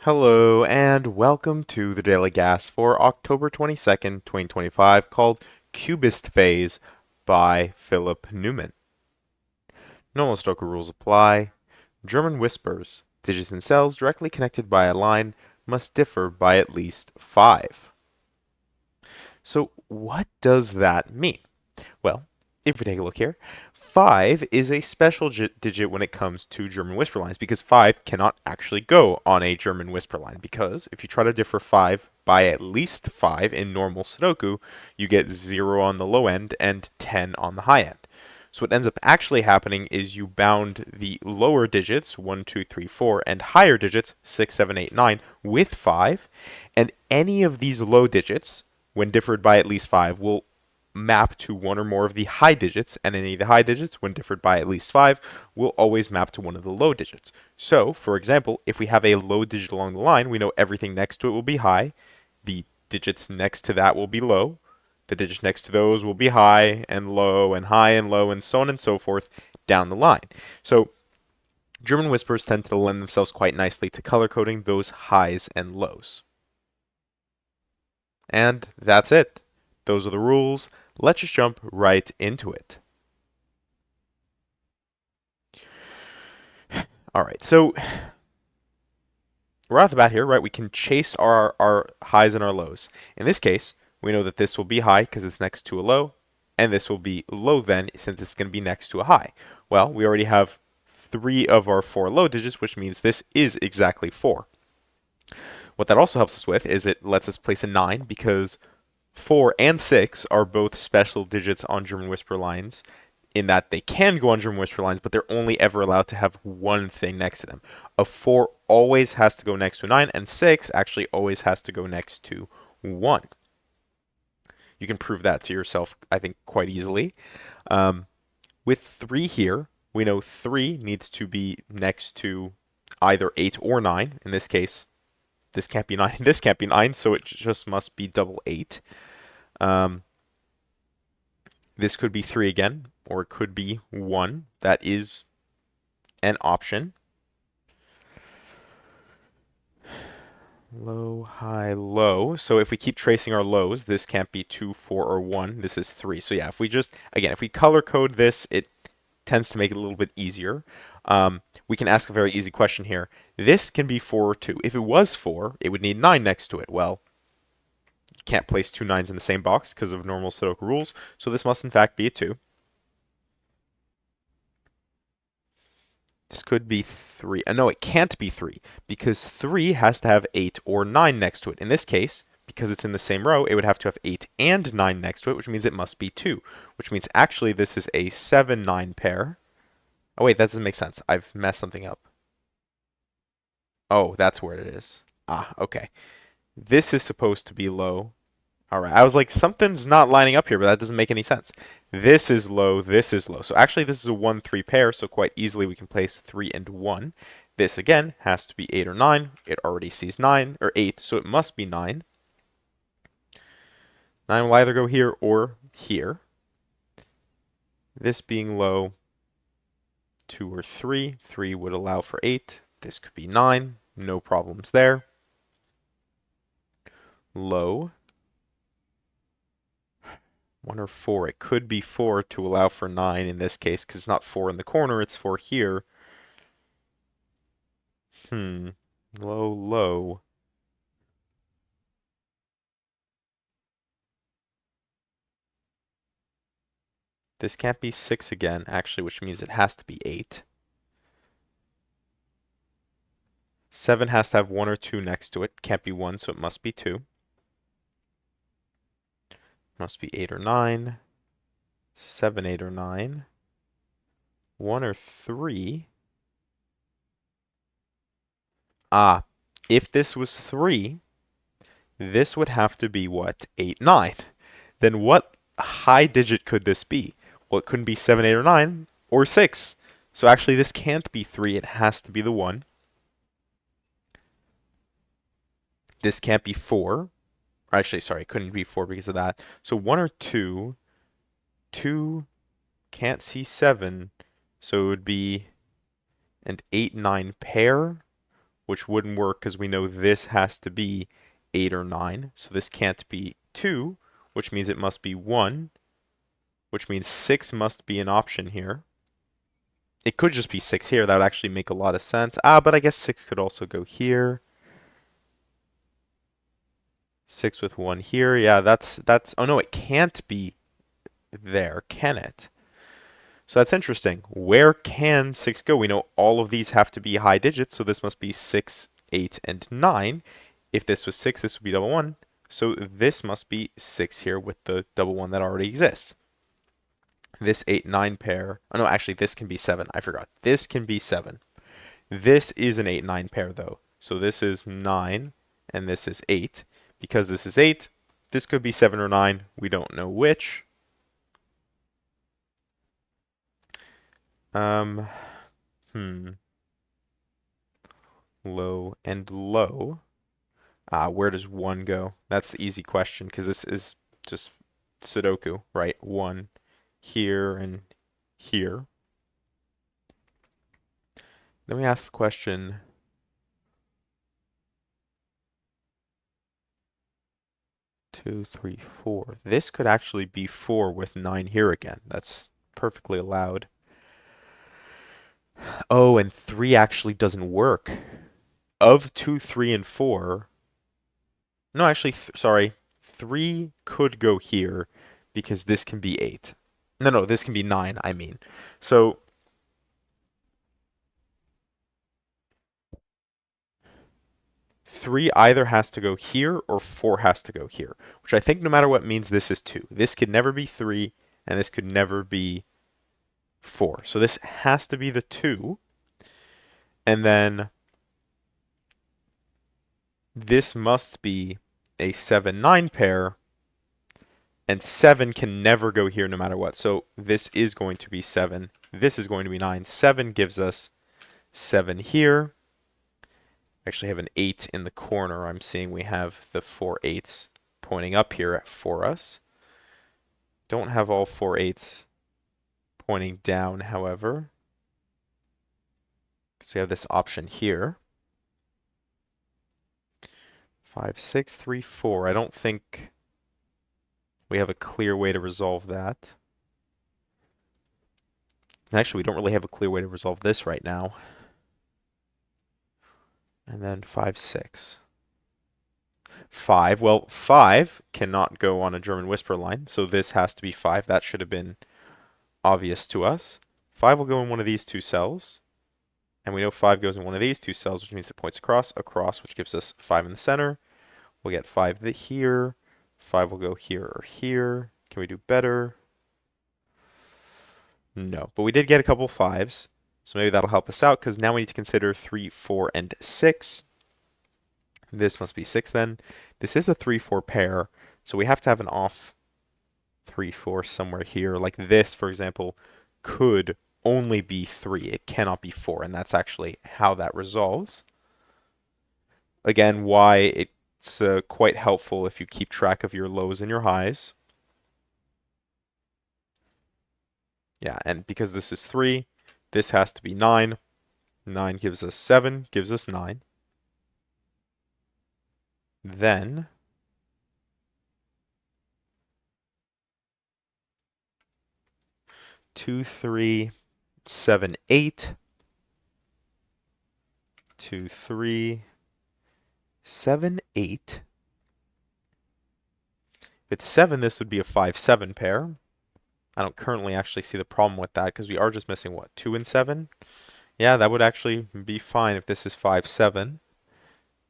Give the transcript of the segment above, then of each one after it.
Hello and welcome to the Daily Gas for October 22nd, 2025, called Cubist Phase by Philip Newman. Normal Sudoku rules apply. German whispers, digits and cells directly connected by a line, must differ by at least 5. So what does that mean? Well, if we take a look here, 5 is a special digit when it comes to German whisper lines because 5 cannot actually go on a German whisper line because if you try to differ 5 by at least 5 in normal Sudoku, you get 0 on the low end and 10 on the high end. So what ends up actually happening is you bound the lower digits, 1, 2, 3, 4, and higher digits, 6, 7, 8, 9, with 5, and any of these low digits, when differed by at least 5, will map to one or more of the high digits, and any of the high digits, when differed by at least 5, will always map to one of the low digits. So, for example, if we have a low digit along the line, we know everything next to it will be high, the digits next to that will be low, the digits next to those will be high and low and high and low and so on and so forth down the line. So German whispers tend to lend themselves quite nicely to color coding those highs and lows. And that's it. Those are the rules. Let's just jump right into it. All right, so right off the bat here, right, we can chase our highs and our lows. In this case, we know that this will be high because it's next to a low, and this will be low then since it's going to be next to a high. Well, we already have 3 of our 4 low digits, which means this is exactly 4. What that also helps us with is it lets us place a 9 because 4 and 6 are both special digits on German whisper lines in that they can go on German whisper lines, but they're only ever allowed to have one thing next to them. A 4 always has to go next to a 9, and 6 actually always has to go next to 1. You can prove that to yourself, I think, quite easily. With 3 here, we know 3 needs to be next to either 8 or 9. In this case, this can't be 9 and this can't be 9, so it just must be double 8. This could be 3 again, or it could be 1. That is an option. Low, high, low. So if we keep tracing our lows, this can't be 2, 4, or 1. This is 3. So yeah, if we just, again, if we color code this, it tends to make it a little bit easier. We can ask a very easy question here. This can be 4 or 2. If it was 4, it would need 9 next to it. Well, you can't place 2 9s in the same box because of normal Sudoku rules, so this must in fact be a 2. This could be 3. No, it can't be 3 because 3 has to have 8 or 9 next to it. In this case, because it's in the same row, it would have to have 8 and 9 next to it, which means it must be 2, which means actually this is a 7-9 pair. Oh wait, that doesn't make sense. I've messed something up. Oh, that's where it is. Ah, okay. This is supposed to be low. All right, I was like, something's not lining up here, but that doesn't make any sense. This is low, this is low. So actually this is a 1-3 pair, so quite easily we can place 3 and 1. This, again, has to be 8 or 9. It already sees 9, or 8, so it must be 9. 9 will either go here or here. This being low, 2 or 3. 3 would allow for 8. This could be 9. No problems there. Low. 1 or 4. It could be 4 to allow for 9 in this case, because it's not 4 in the corner, it's 4 here. Low, low. This can't be 6 again, actually, which means it has to be 8. 7 has to have 1 or 2 next to it. Can't be 1, so it must be 2. Must be 8 or 9. 7, 8 or 9. 1 or 3. Ah, if this was 3, this would have to be what? 8, 9. Then what high digit could this be? Well, it couldn't be 7, 8, or 9, or 6. So actually this can't be 3, it has to be the 1. This can't be 4. Or actually, sorry, it couldn't be 4 because of that. So 1 or 2. 2 can't see 7. So it would be an 8, 9 pair, which wouldn't work because we know this has to be 8 or 9. So this can't be 2, which means it must be 1, which means 6 must be an option here. It could just be 6 here. That would actually make a lot of sense. But I guess 6 could also go here. 6 with 1 here. Yeah, that's oh no, it can't be there, can it? So that's interesting. Where can 6 go? We know all of these have to be high digits, so this must be 6, 8, and 9. If this was 6, this would be double 1. So this must be 6 here with the double 1 that already exists. This 8, 9 pair. Oh no, actually this can be 7. I forgot. This can be 7. This is an 8, 9 pair though. So this is 9 and this is 8. Because this is 8, this could be 7 or 9. We don't know which. Um, Low and low. Where does 1 go? That's the easy question because this is just Sudoku, right? 1 here and here. Then we ask the question, 2, 3, 4. This could actually be 4 with 9 here again. That's perfectly allowed. Oh, and 3 actually doesn't work. Of 2, 3, and 4, no, actually, sorry, 3 could go here because this can be 8. No, this can be 9, I mean. So 3 either has to go here or 4 has to go here, which I think no matter what means this is 2. This could never be 3, and this could never be 4. So this has to be the 2. And then this must be a 7, 9 pair, and 7 can never go here no matter what. So this is going to be 7. This is going to be 9. 7 gives us 7 here. Actually have an 8 in the corner. I'm seeing we have the 4 8s pointing up here for us. Don't have all 4 8s pointing down, however. So we have this option here. 5, 6, 3, 4. I don't think we have a clear way to resolve that. And actually, we don't really have a clear way to resolve this right now. And then 5, 6. 5. Well, 5 cannot go on a German whisper line, so this has to be 5. That should have been obvious to us. 5 will go in one of these two cells. And we know 5 goes in one of these two cells, which means it points across, which gives us 5 in the center. We'll get 5 here. 5 will go here or here. Can we do better? No, but we did get a couple 5s. So maybe that'll help us out because now we need to consider 3, 4, and 6. This must be 6 then. This is a 3, 4 pair, so we have to have an off 3, 4 somewhere here. Like this, for example, could only be 3. It cannot be 4, and that's actually how that resolves. Again, why it's quite helpful if you keep track of your lows and your highs. Yeah, and because this is 3, this has to be 9. 9 gives us 7, gives us 9. Then 2, 3, 7, 8. 2, 3, 7, 8. If it's 7, this would be a 5, 7 pair. I don't currently actually see the problem with that because we are just missing, what, 2 and 7? Yeah, that would actually be fine if this is 5, 7.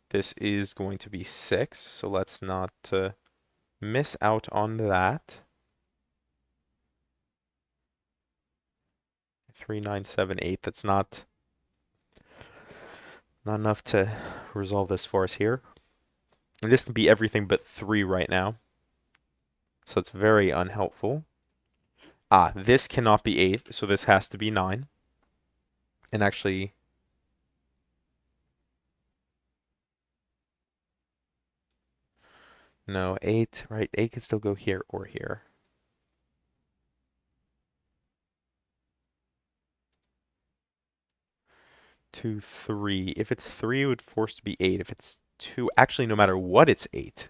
This is going to be 6, so let's not miss out on that. 3, 9, 7, 8. That's not enough to resolve this for us here. And this can be everything but 3 right now. So it's very unhelpful. This cannot be 8, so this has to be 9. And actually, no, 8, right? 8 can still go here or here. 2, 3. If it's 3, it would force to be 8. If it's 2, actually, no matter what, it's 8.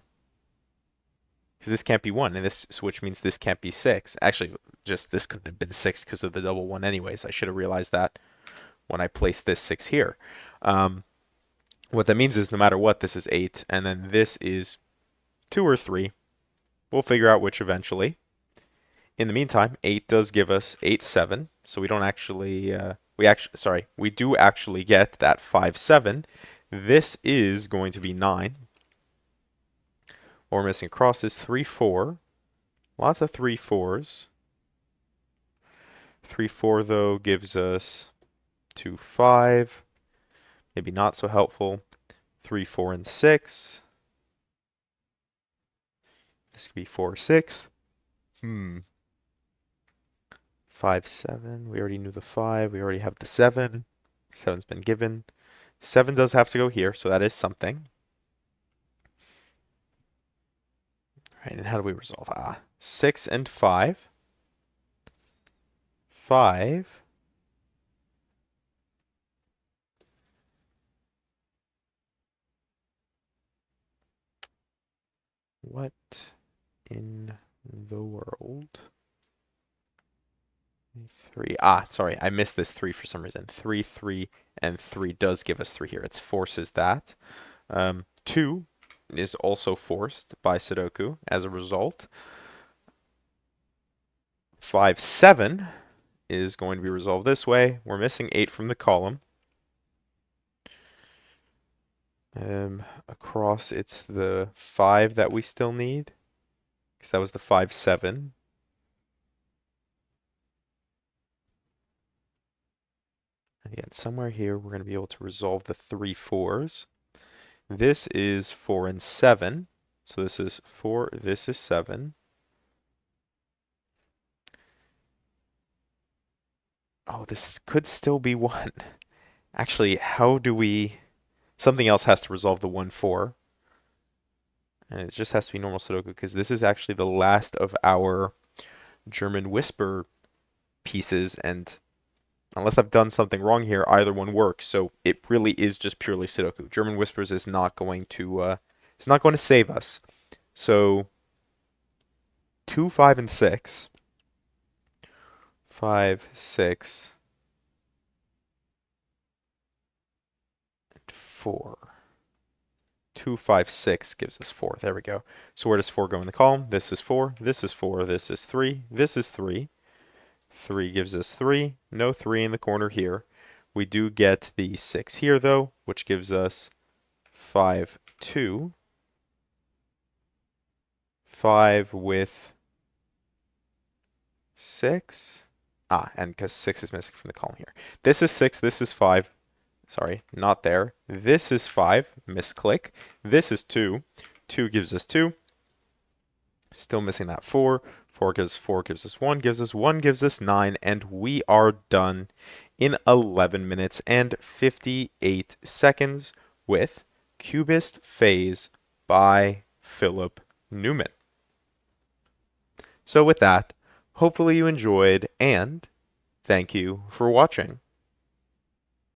Because this can't be 1, and this switch means this can't be 6. Actually, just this couldn't have been 6 because of the double 1 anyways. I should have realized that when I placed this 6 here. Um, what that means is no matter what, this is 8, and then this is 2 or 3. We'll figure out which eventually. In the meantime, 8 does give us 8, 7, so we don't actually, we do actually get that 5, 7. This is going to be 9. What we're missing across is 3, 4. Lots of 3, 4s. 3, 4, though, gives us 2, 5. Maybe not so helpful. 3, 4, and 6. This could be 4, 6. 5, 7. We already knew the 5. We already have the 7. 7's been given. 7 does have to go here, so that is something. All right, and how do we resolve? 6 and 5. 5. What in the world? 3. Sorry, I missed this 3 for some reason. 3, 3, and 3 does give us 3 here. It forces that. 2 is also forced by Sudoku as a result. 5, 7 is going to be resolved this way. We're missing 8 from the column. Across, it's the 5 that we still need, because that was the 5, 7. And again, somewhere here, we're going to be able to resolve the 3, 4s. This is 4 and 7. So this is 4, this is 7. Oh, this could still be 1. Actually, how do we... Something else has to resolve the 1, 4. And it just has to be normal Sudoku, because this is actually the last of our German Whisper pieces, and unless I've done something wrong here, either one works. So it really is just purely Sudoku. German Whispers is not going to save us. So 2, 5, and 6. 5, 6, and 4. 2, 5, 6 gives us 4. There we go. So where does 4 go in the column? This is 4, this is 4, this is 3, this is 3. 3 gives us 3. No 3 in the corner here. We do get the 6 here, though, which gives us 5, 2. 5 with 6. And because 6 is missing from the column here. This is 6, this is 5. Sorry, not there. This is 5, misclick. This is 2. 2 gives us 2. Still missing that 4. 4 gives us 1, gives us 1, gives us 9, and we are done in 11 minutes and 58 seconds with Cubist Phase by Philip Newman. So with that, hopefully you enjoyed, and thank you for watching.